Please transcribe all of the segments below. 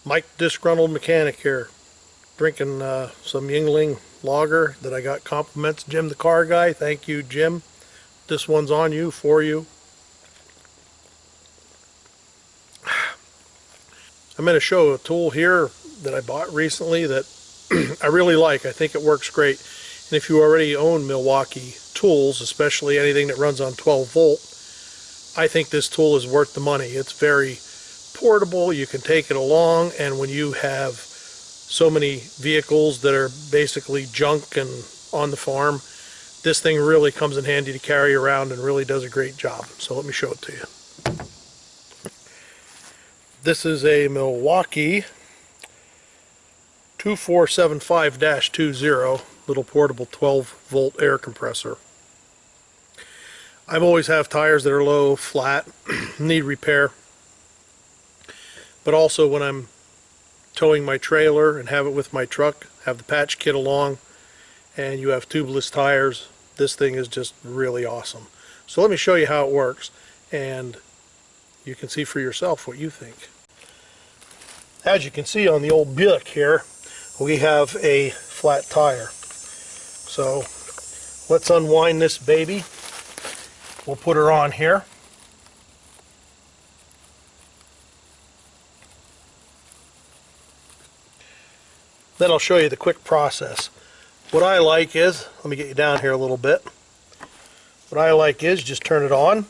Mike Disgruntled Mechanic here, drinking some Yingling lager that I got compliments. Jim the car guy, thank you Jim. This one's on you, for you. I'm going to show a tool here that I bought recently that I really like. I think it works great. And if you already own Milwaukee tools, especially anything that runs on 12 volt, I think this tool is worth the money. It's very portable, you can take it along, and when you have so many vehicles that are basically junk and on the farm, this thing really comes in handy to carry around and really does a great job. So let me show it to you. This is a Milwaukee 2475-20 little portable 12 volt air compressor. I always have tires that are low, flat, need repair. But also when I'm towing my trailer and have it with my truck, have the patch kit along, and you have tubeless tires, this thing is just really awesome. So let me show you how it works, and you can see for yourself what you think. As you can see on the old Buick here, we have a flat tire. So let's unwind this baby. We'll put her on here. Then I'll show you the quick process. What I like is, let me get you down here a little bit. What I like is just turn it on.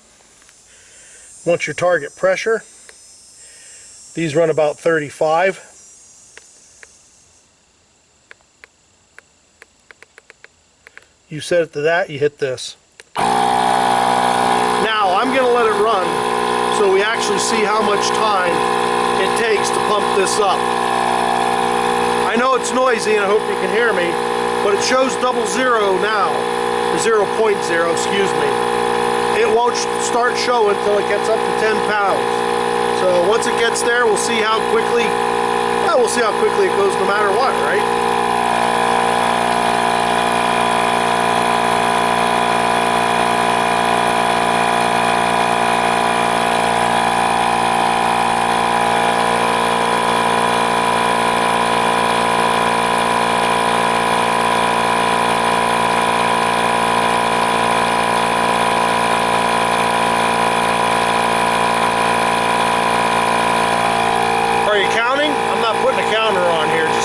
Once your target pressure, these run about 35. You set it to that, you hit this. Now I'm going to let it run so we actually see how much time it takes to pump this up. I know it's noisy and I hope you can hear me, but it shows 00 now, or 0.0, excuse me. It won't start showing until it gets up to 10 pounds. So once it gets there, we'll see how quickly, well, we'll see how quickly it goes no matter what, right?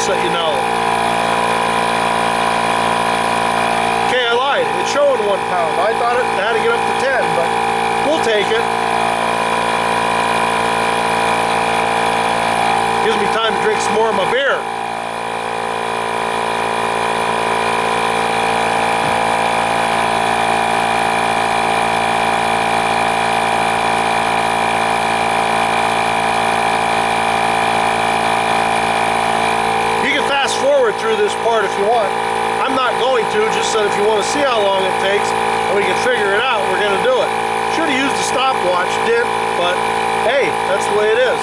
So you know. Okay, I lied. It's showing 1 pound. I thought it had to get up to 10, but we'll take it. Gives me time to drink some more of my beer. Through this part if you want. I'm not going to, just so if you want to see how long it takes and we can figure it out, we're going to do it. Should have used a stopwatch, didn't, but hey, that's the way it is.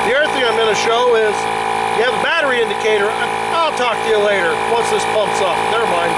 The other thing I'm going to show is you have a battery indicator. I'll talk to you later once this pumps up. Never mind.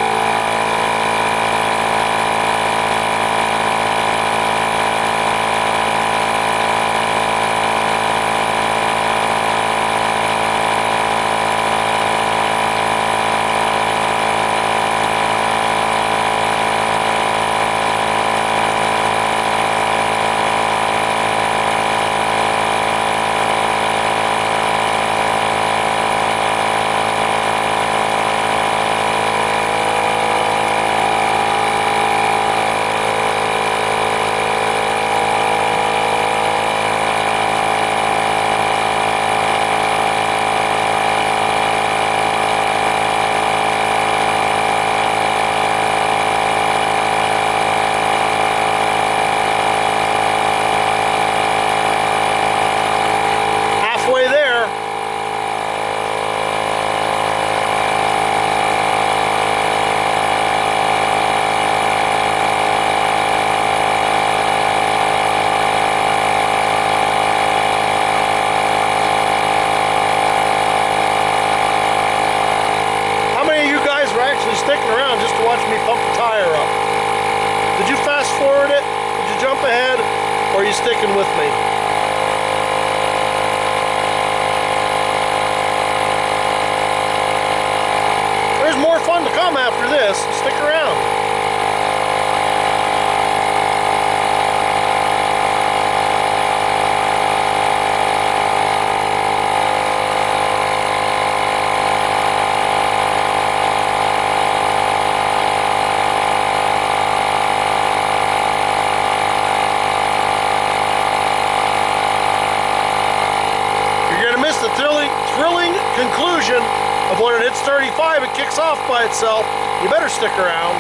Would you fast forward it? Would you jump ahead? Or are you sticking with me? There's more fun to come after this. Stick around. Thrilling conclusion of when it hits 35, it kicks off by itself. You better stick around.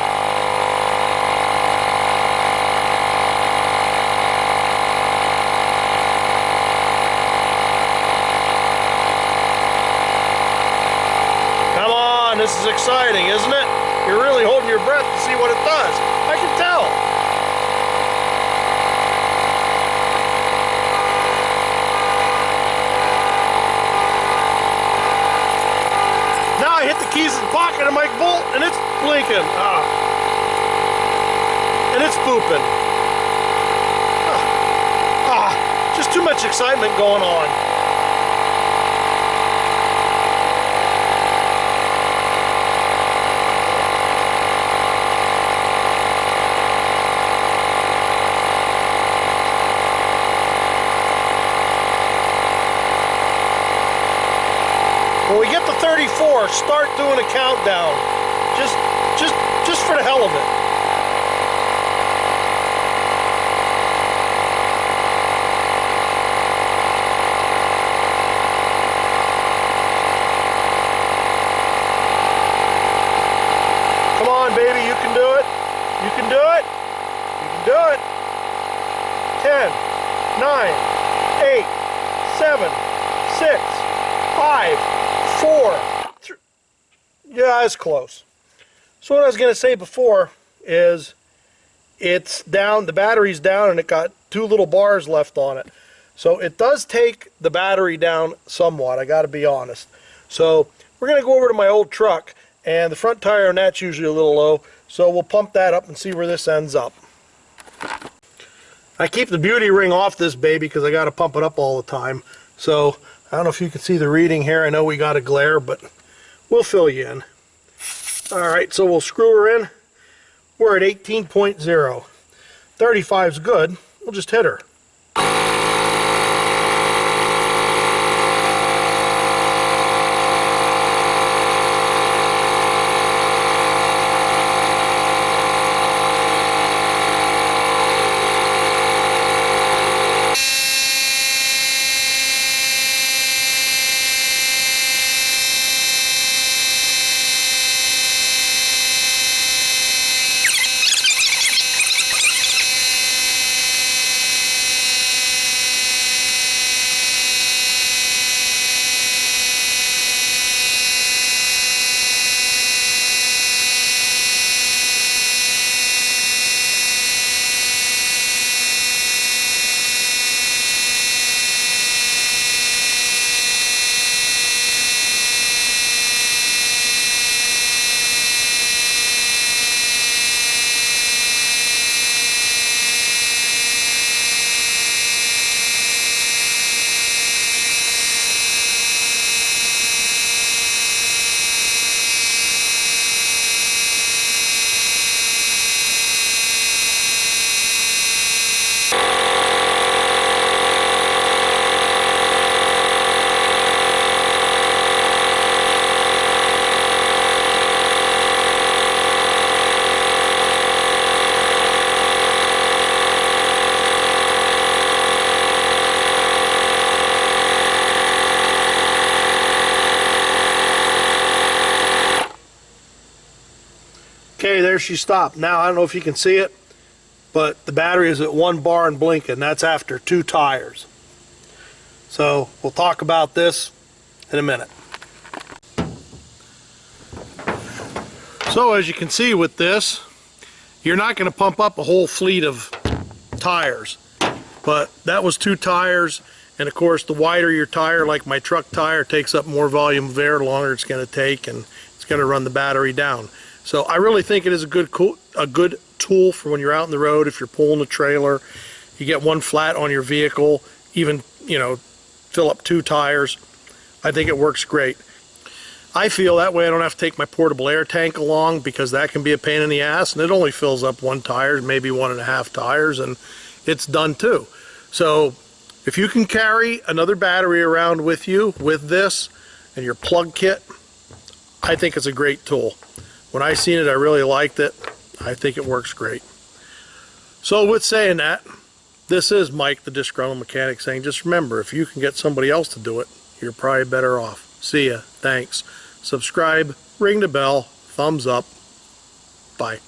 Come on, this is exciting, isn't it? You're really holding your breath to see what it does. I can tell. I hit the keys in the pocket of my Volt and it's blinking. And it's booping. Just too much excitement going on. When we get to 34, start doing a countdown. Just for the hell of it. Come on, baby, you can do it. You can do it. You can do it. 10, 9, 8, 7, 6, 5, 4, 3. Yeah, it's close. So what I was going to say before is it's down, the battery's down, and it got 2 little bars left on it. So it does take the battery down somewhat, I got to be honest. So we're going to go over to my old truck, and the front tire on that's usually a little low, so we'll pump that up and see where this ends up. I keep the beauty ring off this baby because I got to pump it up all the time. So I don't know if you can see the reading here. I know we got a glare, but we'll fill you in. Alright, so we'll screw her in. We're at 18.0. 35 is good. We'll just hit her. Okay, there she stopped. Now, I don't know if you can see it, but the battery is at 1 bar and blinking. That's after 2 tires. So, we'll talk about this in a minute. So, as you can see with this, you're not going to pump up a whole fleet of tires. But that was 2 tires, and of course, the wider your tire, like my truck tire, takes up more volume of air, the longer it's going to take, and it's going to run the battery down. So I really think it is a good a good tool for when you're out on the road. If you're pulling a trailer, you get one flat on your vehicle, even, you know, fill up 2 tires. I think it works great. I feel that way I don't have to take my portable air tank along, because that can be a pain in the ass, and it only fills up 1 tire, maybe 1.5 tires, and it's done too. So if you can carry another battery around with you with this and your plug kit, I think it's a great tool. When I seen it, I really liked it. I think it works great. So with saying that, this is Mike, the Disgruntled Mechanic, saying just remember, if you can get somebody else to do it, you're probably better off. See ya. Thanks. Subscribe, ring the bell, thumbs up. Bye.